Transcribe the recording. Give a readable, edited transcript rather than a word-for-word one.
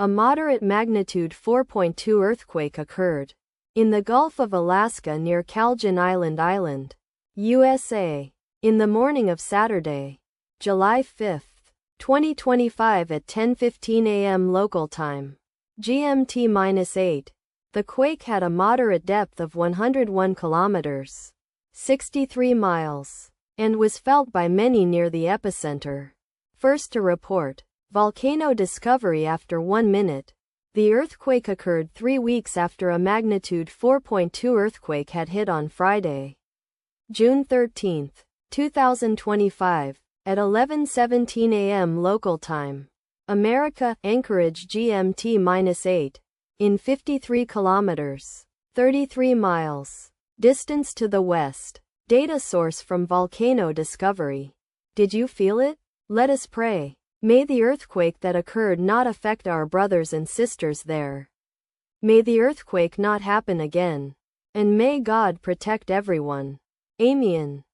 A moderate magnitude 4.2 earthquake occurred in the Gulf of Alaska near Calgon Island, USA, in the morning of Saturday, July 5, 2025 at 10:15 a.m. local time, GMT-8. The quake had a moderate depth of 101 kilometers, 63 miles, and was felt by many near the epicenter. First to report, volcano discovery after 1 minute. The earthquake occurred 3 weeks after a magnitude 4.2 earthquake had hit on Friday, June 13, 2025, at 11:17 a.m. local time, America, Anchorage GMT-8, in 53 kilometers, 33 miles, distance to the west. Data source from volcano discovery. Did you feel it? Let us pray. May the earthquake that occurred not affect our brothers and sisters there. May the earthquake not happen again. And may God protect everyone. Amen.